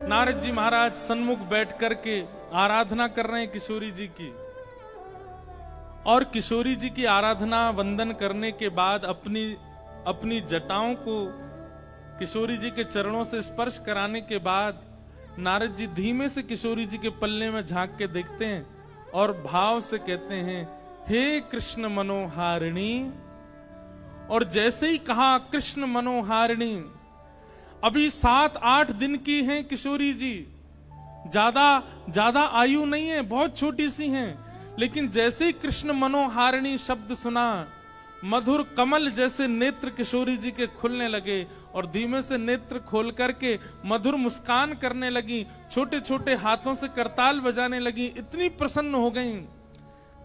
नारद जी महाराज सन्मुख बैठ करके आराधना कर रहे हैं किशोरी जी की, और किशोरी जी की आराधना वंदन करने के बाद अपनी जटाओं को किशोरी जी के चरणों से स्पर्श कराने के बाद नारद जी धीमे से किशोरी जी के पल्ले में झांक के देखते हैं और भाव से कहते हैं, हे कृष्ण मनोहारिणी। और जैसे ही कहा कृष्ण मनोहारिणी, अभी 7-8 दिन की हैं किशोरी जी, ज्यादा आयु नहीं है, बहुत छोटी सी हैं, लेकिन जैसे ही कृष्ण मनोहारिणी शब्द सुना, मधुर कमल जैसे नेत्र किशोरी जी के खुलने लगे और धीमे से नेत्र खोल करके मधुर मुस्कान करने लगी, छोटे छोटे हाथों से करताल बजाने लगी, इतनी प्रसन्न हो गईं।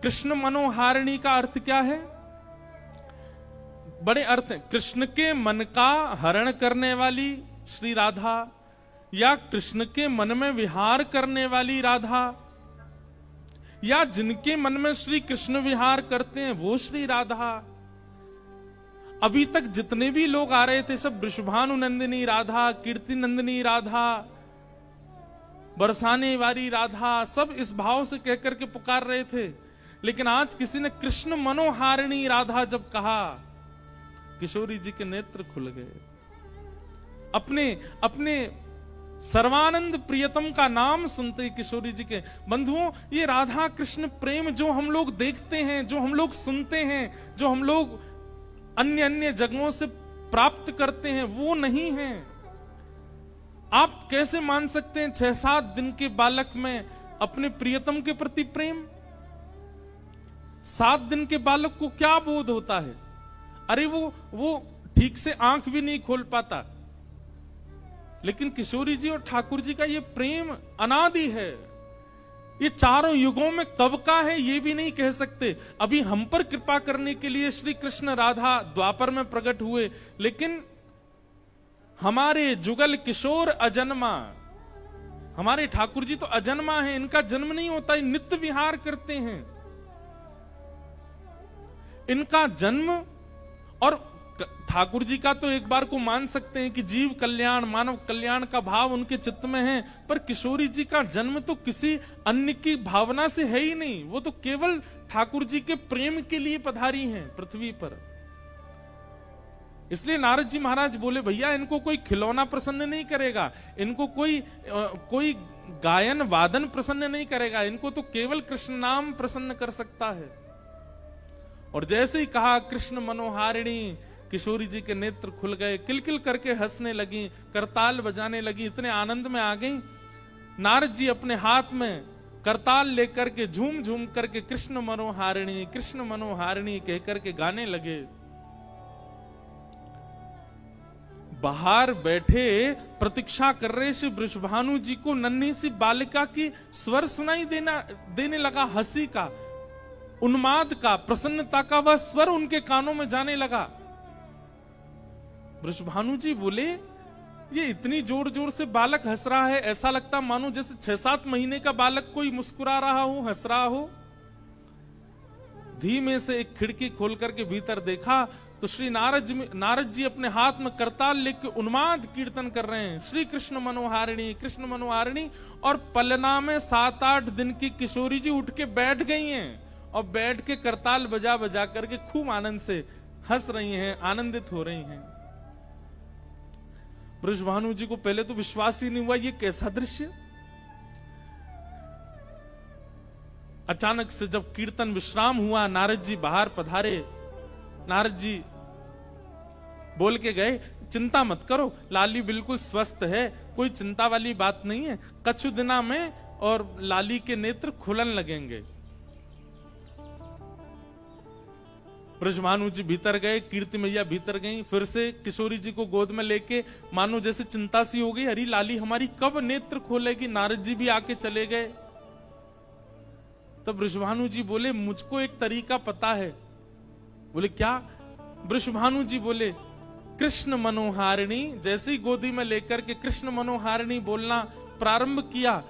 कृष्ण मनोहारिणी का अर्थ क्या है? बड़े अर्थ हैं। कृष्ण के मन का हरण करने वाली श्री राधा, या कृष्ण के मन में विहार करने वाली राधा, या जिनके मन में श्री कृष्ण विहार करते हैं वो श्री राधा। अभी तक जितने भी लोग आ रहे थे सब वृषभानु नंदिनी राधा, कीर्ति नंदिनी राधा, बरसाने वाली राधा, सब इस भाव से कहकर के पुकार रहे थे। लेकिन आज किसी ने कृष्ण मनोहारिणी राधा जब कहा, किशोरी जी के नेत्र खुल गए। अपने सर्वानंद प्रियतम का नाम सुनते ही किशोरी जी के, बंधुओं, ये राधा कृष्ण प्रेम जो हम लोग देखते हैं, जो हम लोग सुनते हैं, जो हम लोग अन्य अन्य जगहों से प्राप्त करते हैं, वो नहीं है। आप कैसे मान सकते हैं 6-7 दिन के बालक में अपने प्रियतम के प्रति प्रेम? 7 दिन के बालक को क्या बोध होता है? अरे वो ठीक से आंख भी नहीं खोल पाता। लेकिन किशोरी जी और ठाकुर जी का ये प्रेम अनादि है। ये चारों युगों में कब का है ये भी नहीं कह सकते। अभी हम पर कृपा करने के लिए श्री कृष्ण राधा द्वापर में प्रकट हुए, लेकिन हमारे जुगल किशोर अजन्मा, हमारे ठाकुर जी तो अजन्मा हैं, इनका जन्म नहीं होता, ये नित्य विहार करते हैं। इनका जन्म, और ठाकुर जी का तो एक बार को मान सकते हैं कि जीव कल्याण, मानव कल्याण का भाव उनके चित्त में है, पर किशोरी जी का जन्म तो किसी अन्य की भावना से है ही नहीं। वो तो केवल ठाकुर जी के प्रेम के लिए पधारी हैं पृथ्वी पर। इसलिए नारद जी महाराज बोले, भैया इनको कोई खिलौना प्रसन्न नहीं करेगा, इनको कोई गायन वादन प्रसन्न नहीं करेगा, इनको तो केवल कृष्ण नाम प्रसन्न कर सकता है। और जैसे ही कहा कृष्ण मनोहारिणी, किशोरी जी के नेत्र खुल गए, किलकिल करके हंसने लगी, करताल बजाने लगी, इतने आनंद में आ गई। नारद जी अपने हाथ में करताल लेकर के झूम झूम करके कृष्ण मनोहारिणी कहकर के गाने लगे। बाहर बैठे प्रतीक्षा कर रहे श्री वृषभानु जी को नन्ही सी बालिका की स्वर सुनाई देने लगा, हंसी का, उन्माद का, प्रसन्नता का वह स्वर उनके कानों में जाने लगा। वृषभानु जी बोले, ये इतनी जोर जोर से बालक हंस रहा है, ऐसा लगता मानो जैसे 6-7 महीने का बालक कोई मुस्कुरा रहा हो, हंस रहा हो। धीमे से एक खिड़की खोल करके भीतर देखा तो श्री नारद जी अपने हाथ में करताल लेके उन्माद कीर्तन कर रहे हैं, श्री कृष्ण मनोहारिणी। और पलना में 7-8 दिन की किशोरी जी उठ के बैठ गई हैं और बैठ के करताल बजा बजा करके खूब आनंद से हंस रही हैं, आनंदित हो रही हैं। वृषभानु जी को पहले तो विश्वास ही नहीं हुआ, ये कैसा दृश्य। अचानक से जब कीर्तन विश्राम हुआ, नारद जी बाहर पधारे। नारद जी बोल के गए, चिंता मत करो, लाली बिल्कुल स्वस्थ है, कोई चिंता वाली बात नहीं है, कछु दिना में और लाली के नेत्र खुलन लगेंगे। वृषभानु जी भीतर गए, कीर्ति मैया भीतर गई, फिर से किशोरी जी को गोद में लेके मानो जैसे चिंता सी हो गई, अरे लाली हमारी कब नेत्र खोलेगी। नारद जी भी आके चले गए। तब वृषभानु जी बोले, मुझको एक तरीका पता है। बोले क्या? वृषभानु जी बोले, कृष्ण मनोहारिणी। जैसे ही गोदी में लेकर के कृष्ण मनोहारिणी बोलना प्रारंभ किया,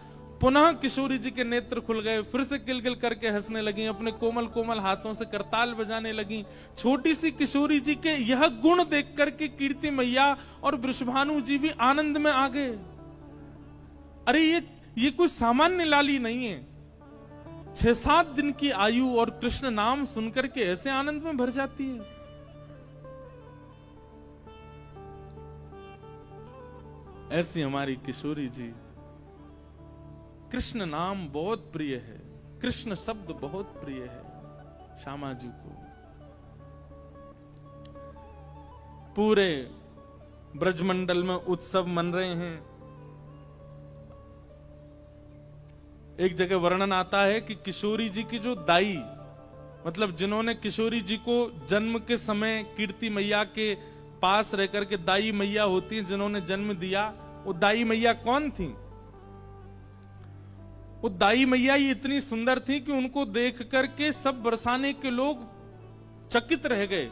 पुनः किशोरी जी के नेत्र खुल गए, फिर से किलकिल करके हंसने लगी, अपने कोमल कोमल हाथों से करताल बजाने लगी। छोटी सी किशोरी जी के यह गुण देख करके कीर्ति मैया और वृषभानु जी भी आनंद में आ गए। अरे ये कोई सामान्य लाली नहीं है। 6-7 दिन की आयु और कृष्ण नाम सुनकर के ऐसे आनंद में भर जाती है। ऐसी हमारी किशोरी जी, कृष्ण नाम बहुत प्रिय है, कृष्ण शब्द बहुत प्रिय है श्यामा जी को। पूरे ब्रजमंडल में उत्सव मन रहे हैं। एक जगह वर्णन आता है कि किशोरी जी की जो दाई, मतलब जिन्होंने किशोरी जी को जन्म के समय कीर्ति मैया के पास रहकर के दाई मैया होती है, जिन्होंने जन्म दिया, वो दाई मैया कौन थी? वो दाई मैया ही इतनी सुंदर थी कि उनको देख करके सब बरसाने के लोग चकित रह गए।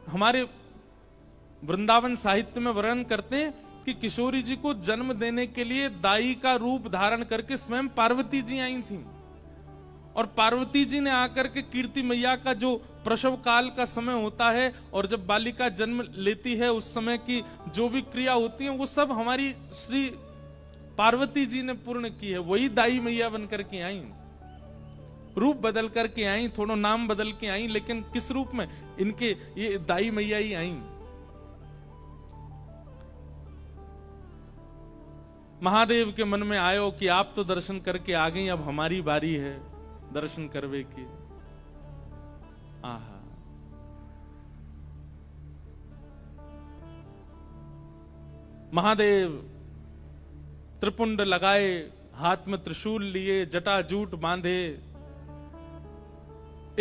हमारे वृंदावन साहित्य में वर्णन करते हैं कि किशोरी जी को जन्म देने के लिए दाई का रूप धारण करके स्वयं पार्वती जी आई थी, और पार्वती जी ने आकर के कीर्ति मैया का जो प्रसव काल का समय होता है और जब बालिका जन्म लेती है उस समय की जो भी क्रिया होती है वो सब हमारी श्री पार्वती जी ने पूर्ण की है। वही दाई मैया बनकर के आई, रूप बदल करके आई, थोड़ा नाम बदल के आई, लेकिन किस रूप में? इनके ये दाई मैया ही आई। महादेव के मन में आयो कि आप तो दर्शन करके आ गई, अब हमारी बारी है दर्शन करवे की। आहा, महादेव त्रिपुंड लगाए, हाथ में त्रिशूल लिए, जटा जूट बांधे।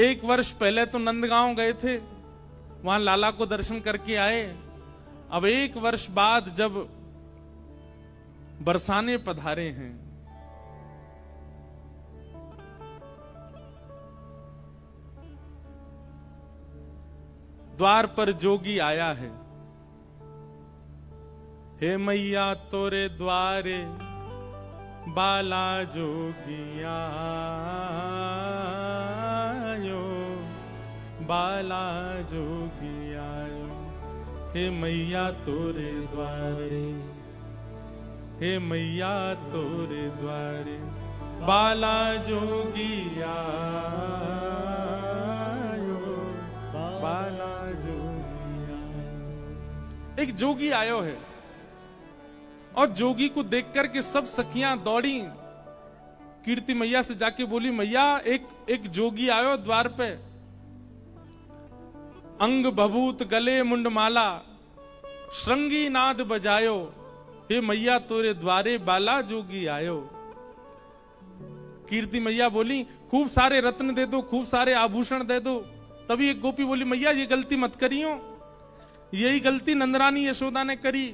1 वर्ष पहले तो नंदगांव गए थे, वहां लाला को दर्शन करके आए। अब 1 वर्ष बाद जब बरसाने पधारे हैं, द्वार पर जोगी आया है। हे मैया तोरे द्वारे बाला जोगिया आयो, बाला जोगिया आयो। हे मैया तोरे द्वारे, हे मैया तोरे द्वारे बाला जोगिया आयो, बाला जोगिया। एक जोगी आयो है और जोगी को देख करके सब सखियां दौड़ी, कीर्ति मैया से जाके बोली, मैया एक जोगी आयो द्वार पे, अंग भभूत गले मुंडमाला, श्रृंगी नाद बजायो। हे मैया तोरे द्वारे बाला जोगी आयो। कीर्ति मैया बोली, खूब सारे रत्न दे दो, खूब सारे आभूषण दे दो। तभी एक गोपी बोली, मैया ये गलती मत करियो, यही गलती नंदरानी यशोदा ने करी।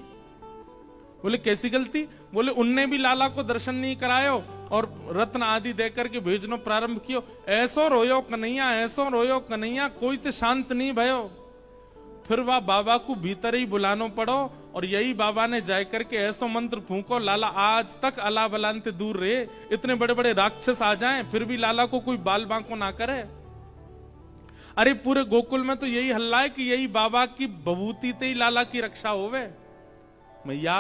बोले कैसी गलती? बोले उनने भी लाला को दर्शन नहीं करायो और रत्न आदि देकर के भेजनो प्रारंभ कियो। ऐसो रोयो कन्हैया, ऐसो रोयो कन्हैया, कोई तो शांत नहीं भयो। फिर वह बाबा को भीतर ही बुलानो पड़ो और यही बाबा ने जाय करके ऐसो मंत्र फूंको, लाला आज तक अला बलानते दूर रहे। इतने बड़े बड़े राक्षस आ जाएं फिर भी लाला को कोई बाल बांको ना करे। अरे पूरे गोकुल में तो यही हल्ला है कि यही बाबा की बभूति ते ही लाला की रक्षा होवे। मैया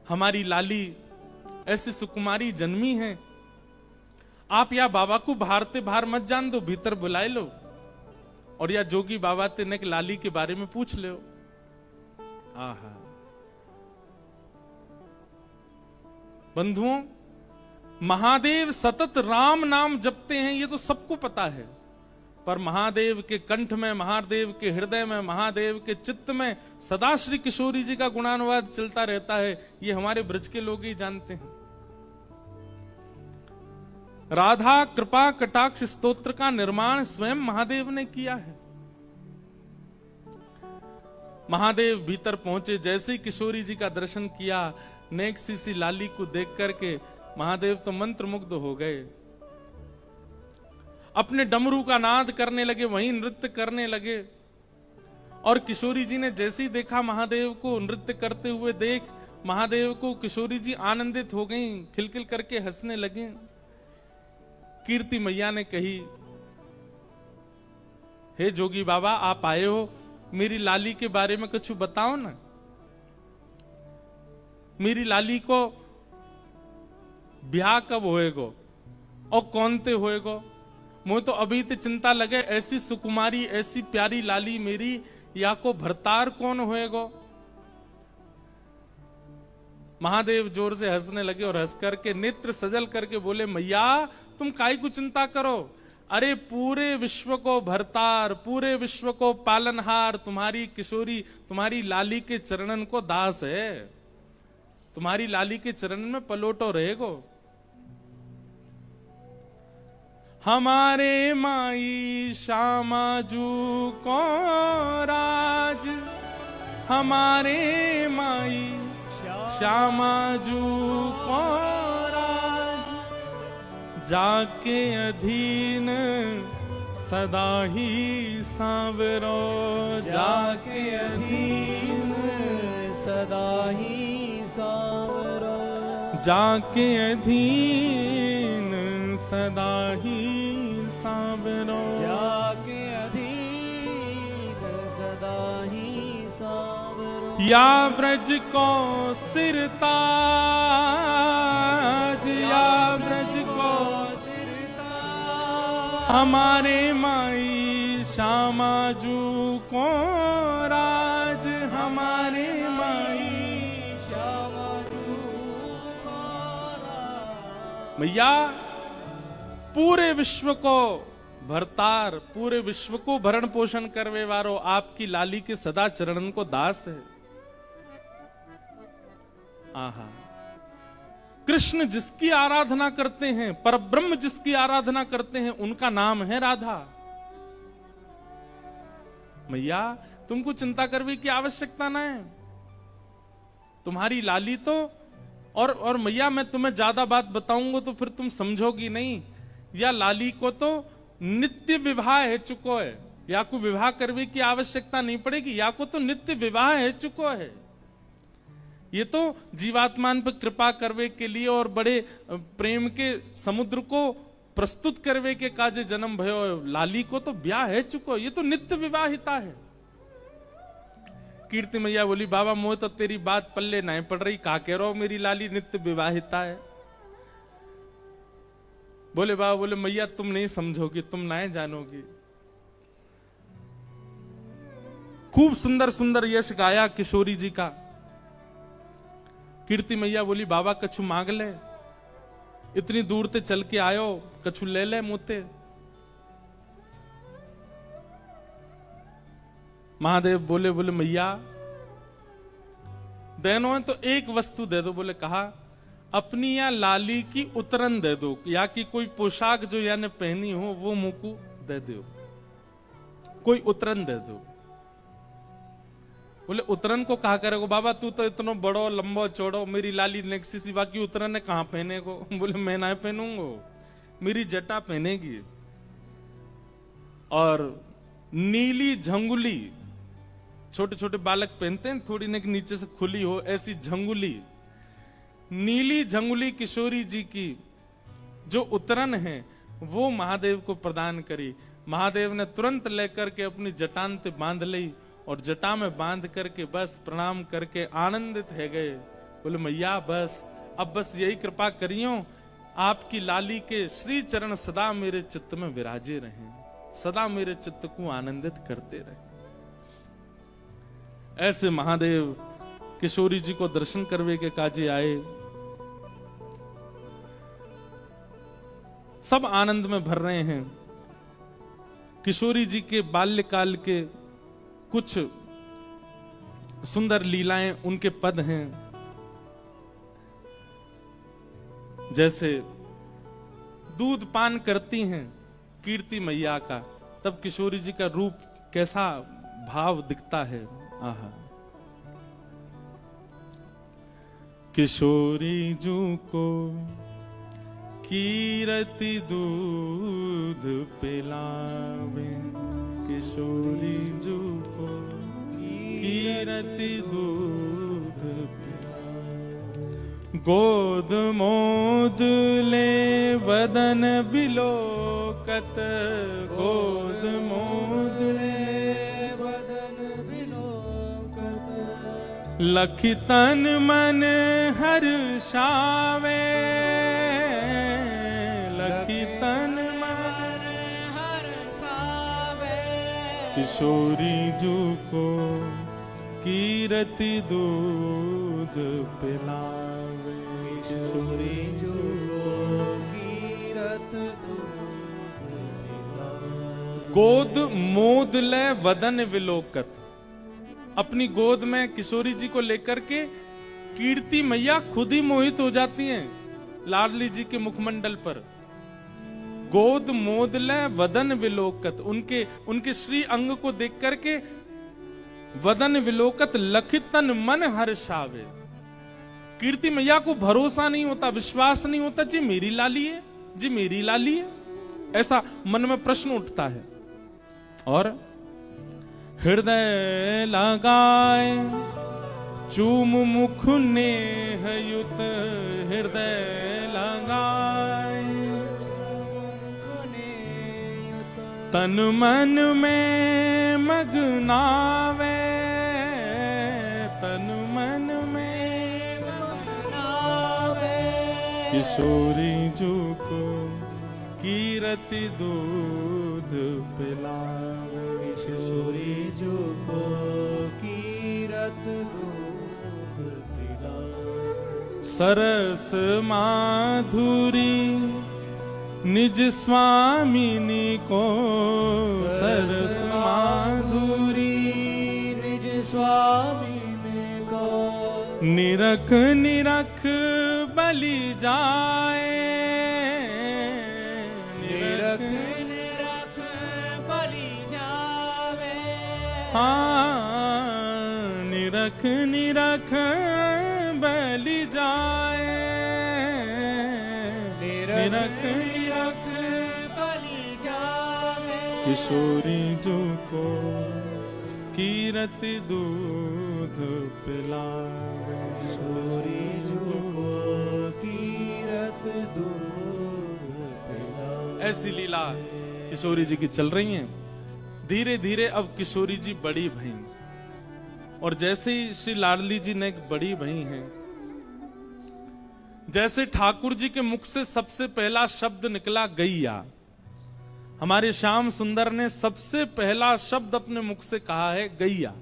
हमारी लाली ऐसी सुकुमारी जन्मी है, आप या बाबा को बाहरते बाहर मत जान दो, भीतर बुलाए लो और या जोगी बाबा ते ने लाली के बारे में पूछ लो। आहा बंधुओं, महादेव सतत राम नाम जपते हैं ये तो सबको पता है, पर महादेव के कंठ में, महादेव के हृदय में, महादेव के चित्त में सदा श्री किशोरी जी का गुणानुवाद चलता रहता है, ये हमारे ब्रज के लोग ही जानते हैं। राधा कृपा कटाक्ष स्तोत्र का निर्माण स्वयं महादेव ने किया है। महादेव भीतर पहुंचे, जैसे ही किशोरी जी का दर्शन किया, नेक सी लाली को देख करके महादेव तो मंत्र मुग्ध हो गए। अपने डमरू का नाद करने लगे, वहीं नृत्य करने लगे। और किशोरी जी ने जैसे ही देखा महादेव को नृत्य करते हुए देख, महादेव को किशोरी जी आनंदित हो गईं, खिलखिल करके हंसने लगे। कीर्ति मैया ने कही, हे जोगी बाबा आप आए हो, मेरी लाली के बारे में कुछ बताओ ना। मेरी लाली को ब्याह कब होएगो और कौन ते होएगो। मुझे तो अभी ते चिंता लगे, ऐसी सुकुमारी ऐसी प्यारी लाली मेरी, या को भरतार कौन होएगो। महादेव जोर से हंसने लगे और हंस करके नेत्र सजल करके बोले, मैया तुम काई को चिंता करो, अरे पूरे विश्व को भरतार, पूरे विश्व को पालनहार तुम्हारी किशोरी, तुम्हारी लाली के चरणन को दास है, तुम्हारी लाली के चरण में पलोटो रहेगो। हमारे माई श्यामाजू को राज, हमारे माई श्यामाजू को राज, जाके अधीन सदा ही सांवरो, जाके अधीन सदा ही सांवरो, जाके अधीन सदा ही सांवरो, जाके अधीन सदा ही सांवरो। या ब्रज को सिरताज, या ब्रज को सिरताज, हमारे माई श्यामाजू को राज, हमारे माई श्यामाजू को राज। मैया पूरे विश्व को भरतार, पूरे विश्व को भरण पोषण करवे वारो आपकी लाली के सदा चरणन को दास है। आहा, कृष्ण जिसकी आराधना करते हैं, परब्रह्म जिसकी आराधना करते हैं, उनका नाम है राधा। मैया तुमको चिंता करने की आवश्यकता ना है, तुम्हारी लाली तो और मैया मैं तुम्हें ज्यादा बात बताऊंगा तो फिर तुम समझोगी नहीं। या लाली को तो नित्य विवाह है चुको है, या को विवाह करने की आवश्यकता नहीं पड़ेगी, या को तो नित्य विवाह है चुको है। ये तो जीवात्मान पर कृपा करवे के लिए और बड़े प्रेम के समुद्र को प्रस्तुत करवे के काजे जन्म भयो। लाली को तो ब्याह है चुको, ये तो नित्य विवाहिता है। कीर्ति मैया बोली, बाबा मोह तो तेरी बात पल्ले नहीं पड़ रही, का कह रहो मेरी लाली नित्य विवाहिता है। बोले बाबा, बोले मैया तुम नहीं समझोगी, तुम नहीं जानोगी। खूब सुंदर सुंदर यश गाया किशोरी जी का। कीर्ति मैया बोली, बाबा कछु मांग ले, इतनी दूर ते चल के आयो, कछु ले ले मुते। महादेव बोले, बोले मैया देनो है तो एक वस्तु दे दो। बोले कहा, अपनी या लाली की उतरन दे दो, या कि कोई पोशाक जो याने पहनी हो वो मुकु दे दो, कोई उतरन दे दो। बोले उतरन को कहा करेगो बाबा, तू तो इतना बड़ो लंबो चौड़ो, मेरी लाली नेक्सी सी, बाकी उतरन है कहां पहने को। बोले मैं ना पहनूंगो, मेरी जटा पहनेगी। और नीली झंगुली, छोटे छोटे बालक पहनते हैं, थोड़ी नेक नीचे से खुली हो, ऐसी झंगुली, नीली झंगुली किशोरी जी की जो उतरन है वो महादेव को प्रदान करी। महादेव ने तुरंत लेकर के अपनी जटान ते बांध ली और जटा में बांध करके बस प्रणाम करके आनंदित है गए। बोले मैया बस अब बस यही कृपा करियो, आपकी लाली के श्री चरण सदा मेरे चित्त में विराजे रहें, सदा मेरे चित्त को आनंदित करते रहे। ऐसे महादेव किशोरी जी को दर्शन करवे के काजे आए। सब आनंद में भर रहे हैं। किशोरी जी के बाल्यकाल के कुछ सुंदर लीलाएं, उनके पद हैं। जैसे दूध पान करती हैं कीर्ति मैया का, तब किशोरी जी का रूप कैसा भाव दिखता है। आहा, किशोरी जू को कीरति दूध पिलावे, किशोरी जू को कीरति दूध पिलावे, गोद मोद ले बदन बिलोकत, गोद मोद ले बदन बिलोकत, लखी तन मन हर्षावे, लखी तन मन हर्षावे, किशोरी जू को कीरति दूध पिलावे, किशोरी जो कीरत दूध पिलावे। गोद मोद ले वदन विलोकत, अपनी गोद में किशोरी जी को लेकर के कीर्ति मैया खुद ही मोहित हो जाती हैं लाडली जी के मुखमंडल पर। गोद मोद ले वदन विलोकत, उनके श्री अंग को देख करके वदन विलोकत लखित तन मन हर्षावे। कीर्ति मैया को भरोसा नहीं होता, विश्वास नहीं होता, जी मेरी लाली है, जी मेरी लाली है, ऐसा मन में प्रश्न उठता है। और हृदय लगाए चूम मुख नेह युत, हृदय लगाए तन मन में मगनावे, तन मन में मगनावे। किशोरी जू को कीरति दूध पिलावे, किशोरी जो को कीरत दूध पिलावे। सरस माधुरी निज स्वामिनी को, सरस माधुरी निज स्वामिनी को, निरख निरख बलि जाए, निरख निरख बलि जावे। हाँ निरख निरख बलि जाए, निरख निरख बलि जावे। किशोरी जो को कीरति दूध पिलावे, किशोरी जो को कीरत दूध पिलावे। ऐसी लीला किशोरी जी की चल रही है। धीरे धीरे अब किशोरी जी बड़ी भई, और जैसे ही श्री लाडली जी ने एक बड़ी भई हैं, जैसे ठाकुर जी के मुख से सबसे पहला शब्द निकला गैया, हमारे श्याम सुंदर ने सबसे पहला शब्द अपने मुख से कहा है गैया।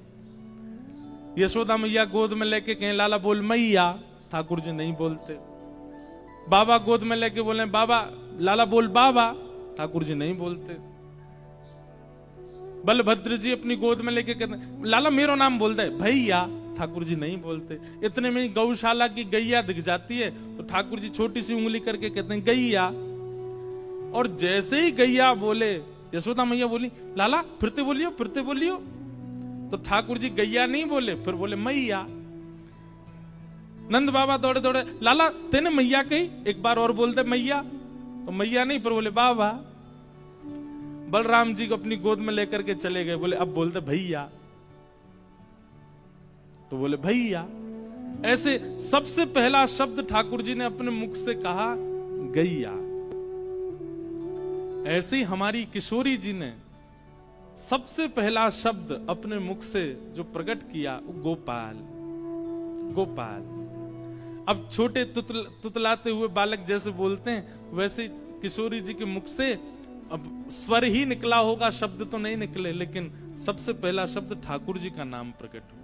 यशोदा मैया गोद में लेके कहें लाला बोल मैया, ठाकुर जी नहीं बोलते। बाबा गोद में लेके बोले बाबा, लाला बोल बाबा, ठाकुर जी नहीं बोलते। बलभद्र जी अपनी गोद में लेके कहते हैं लाला मेरो नाम बोलता है भैया, ठाकुर जी नहीं बोलते। इतने में ही गौशाला की गैया दिख जाती है तो ठाकुर जी छोटी सी उंगली करके कहते हैं गैया। और जैसे ही गैया बोले, यशोदा मैया बोली लाला फिरते बोलियो, फिरते बोलियो, तो ठाकुर जी गैया नहीं बोले, फिर बोले मैया। नंद बाबा दौड़े दौड़े लाला तेने मैया कही, एक बार और बोलते मैया, तो मैया नहीं फिर बोले बाबा। बलराम जी को अपनी गोद में लेकर के चले गए, बोले अब बोलते भैया, तो बोले भैया। ऐसे सबसे पहला शब्द ठाकुर जी ने अपने मुख से कहा गैया। ऐसे ही हमारी किशोरी जी ने सबसे पहला शब्द अपने मुख से जो प्रकट किया वो गोपाल, गोपाल। अब छोटे तुतलाते हुए बालक जैसे बोलते हैं, वैसे किशोरी जी के मुख से अब स्वर ही निकला होगा, शब्द तो नहीं निकले, लेकिन सबसे पहला शब्द ठाकुर जी का नाम प्रकट हुआ।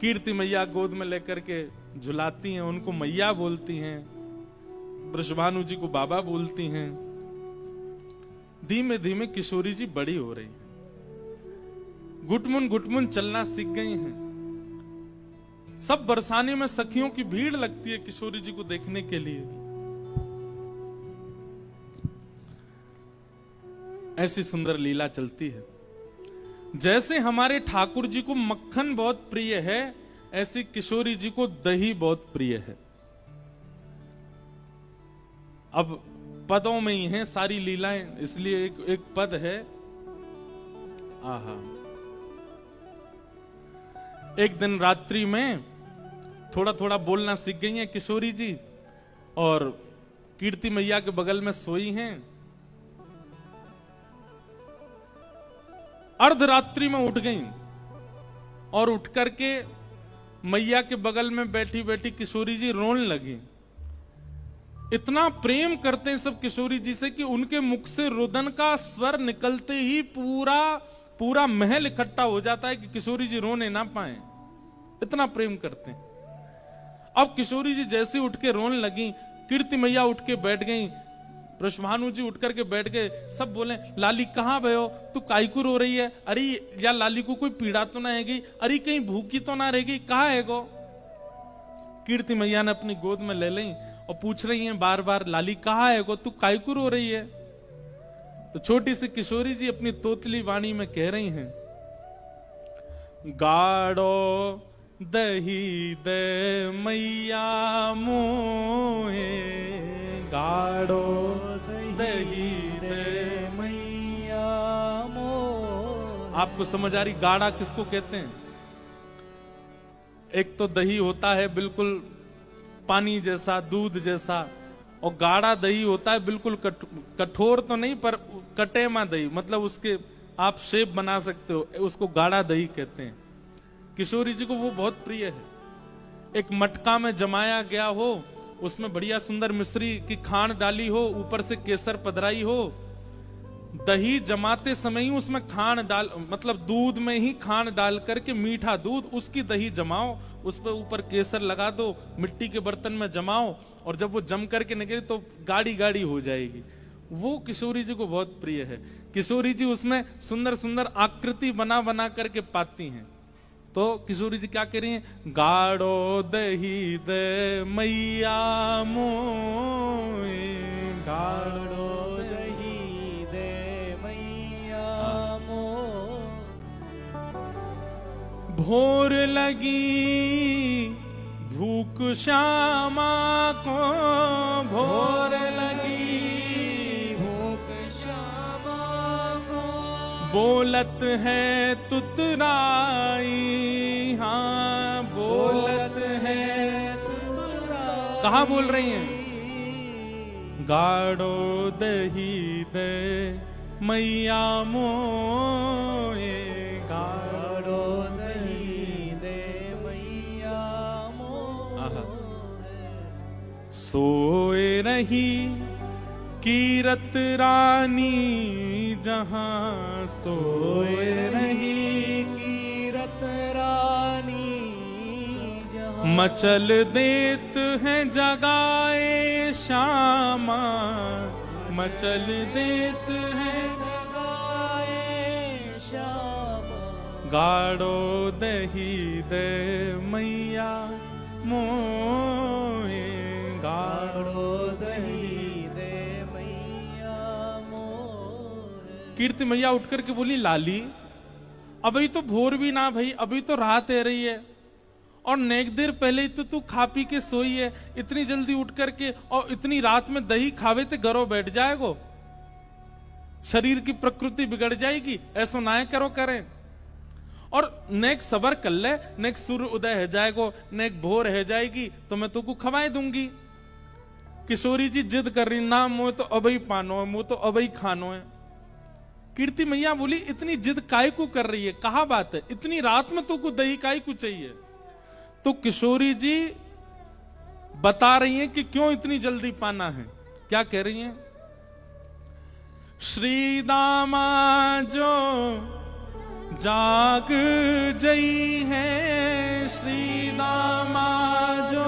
कीर्ति मैया गोद में लेकर के झुलाती हैं, उनको मैया बोलती हैं, वृषभानु जी को बाबा बोलती हैं। धीमे धीमे किशोरी जी बड़ी हो रही हैं, घुटमुन चलना सीख गई हैं। सब बरसाने में सखियों की भीड़ लगती है किशोरी जी को देखने के लिए। ऐसी सुंदर लीला चलती है। जैसे हमारे ठाकुर जी को मक्खन बहुत प्रिय है, ऐसी किशोरी जी को दही बहुत प्रिय है। अब पदों में ही हैं सारी लीलाएं, इसलिए एक पद है। आहा, एक दिन रात्रि में थोड़ा थोड़ा बोलना सीख गई हैं किशोरी जी, और कीर्ति मैया के बगल में सोई हैं। अर्धरात्रि में उठ गई और उठ करके मैया के बगल में बैठी बैठी किशोरी जी रोने लगी। इतना प्रेम करते हैं सब किशोरी जी से कि उनके मुख से रुदन का स्वर निकलते ही पूरा पूरा महल इकट्ठा हो जाता है कि किशोरी जी रोने ना पाए, इतना प्रेम करते हैं। अब किशोरी जी जैसे उठ के रोने लगी, कीर्ति मैया उठ के बैठ गई, वृषभानु जी उठ करके बैठ गए। सब बोले लाली कहाँ भयो, तू काईकू रो रही है? अरे या लाली को कोई पीड़ा तो ना हैगी? अरे कहीं भूखी तो ना रहेगी? कहाँ है गो? कीर्ति मैया ने अपनी गोद में ले ली और पूछ रही हैं बार बार, लाली कहाँ है गो, तू काईकू रो रही है? तो छोटी सी किशोरी जी अपनी तोतली वाणी में कह रही हैं, गाड़ो दही दे मैया मोहे, गाड़ो दही दे मैया मोहे। आपको समझ आ रही गाढ़ा किसको कहते हैं? एक तो दही होता है बिल्कुल पानी जैसा, दूध जैसा, और गाढ़ा दही होता है बिल्कुल कठोर तो नहीं पर कटेमा दही, मतलब उसके आप शेप बना सकते हो, उसको गाढ़ा दही कहते हैं। किशोरी जी को वो बहुत प्रिय है। एक मटका में जमाया गया हो, उसमें बढ़िया सुंदर मिश्री की खांड डाली हो, ऊपर से केसर पधराई हो, दही जमाते समय ही उसमें खांड डाल, मतलब दूध में ही खांड डाल करके मीठा दूध, उसकी दही जमाओ, उस पर ऊपर केसर लगा दो, मिट्टी के बर्तन में जमाओ, और जब वो जम करके निकले तो गाढ़ी गाढ़ी हो जाएगी। वो किशोरी जी को बहुत प्रिय है। किशोरी जी उसमें सुंदर सुंदर आकृति बना बना करके पाती हैं। तो किशोरी जी क्या कह रही हैं? गाढ़ो दही दे मैया मोए, गाढ़ो दही दे मैया मोहे। भोर लगी भूख श्यामा को, भोर लगी भूख श्यामा को, बोलत है तुतराई, हाँ बोलत है। तुतराई। कहाँ बोल रही हैं? गाढ़ो दही दे मैया मोए, गाढ़ो दही दे मैया मोहे। सोए रही कीरत रानी जहां, सोए रही कीरत रानी जहां, मचल देत है जगाए श्यामा, मचल देत है जगाए श्यामा। गाढ़ो दही दे मैया मोए, गाढ़ो दही दे मैया मोहे। कीर्ति मैया उठ करके बोली, लाली अभी तो भोर भी ना भाई, अभी तो रात है रही है, और नेक देर पहले ही तो तू खा पी के सोई है, इतनी जल्दी उठ करके और इतनी रात में दही खावे ते घरों बैठ जाएगो, शरीर की प्रकृति बिगड़ जाएगी, ऐसा ना करो करें। और नेक सबर कर ले, नेक सूर्य उदय है जाएगो, नेक भोर है जाएगी तो मैं तुमको खवाए दूंगी। किशोरी जी जिद कर रही, ना मुझे तो अबई पानो है, मुझे तो अबई खानो है। कीर्ति मैया बोली, इतनी जिद काय को कर रही है, कहा बात है, इतनी रात में तुमको दही काय को चाहिए? तो किशोरी जी बता रही हैं कि क्यों इतनी जल्दी पाना है। क्या कह रही हैं? श्री दामा जो जाग जई है, श्री दामा जो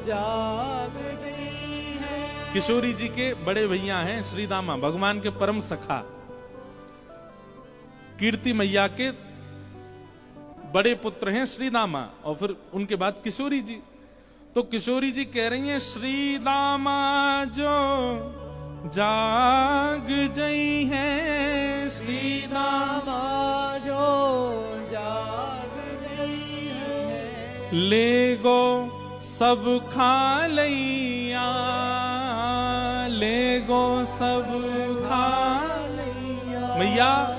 जाग गई है। किशोरी जी के बड़े भैया हैं श्री दामा, भगवान के परम सखा, कीर्ति मैया के बड़े पुत्र हैं श्री दामा, और फिर उनके बाद किशोरी जी। तो किशोरी जी कह रही हैं, श्री दामा जो जाग जई है, श्री दामा जो जाग गई है। ले गो सब खा लैया, ले गो सब खा लैया। मैया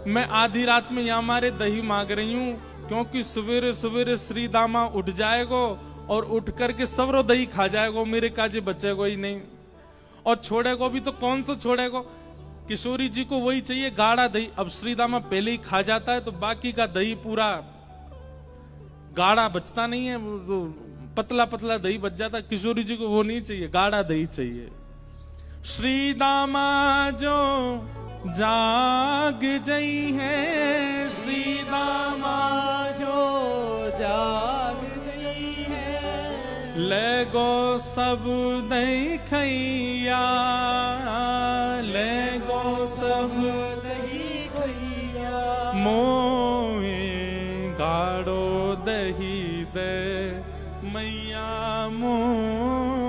मैं आधी रात में यहाँ हमारे दही मांग रही हूँ, क्योंकि सवेरे सवेरे श्री दामा उठ जाएगो और उठ करके सबरो दही खा जाएगो, मेरे काजे बचेगो ही नहीं, और छोड़ेगो भी तो कौन सा छोड़ेगो? किशोरी जी को वही चाहिए, गाढ़ा दही। अब श्रीदामा पहले ही खा जाता है तो बाकी का दही पूरा गाढ़ा बचता नहीं है, वो तो पतला पतला दही बच जाता। किशोरी जी को वो नहीं चाहिए, गाढ़ा दही चाहिए। श्रीदामा जो जाग जई है, श्रीदामा जो जाग गई है, ले गो सब दही खैया, ले गो सब दही खैया, मोए गाढ़ो दही दे मैया मोए।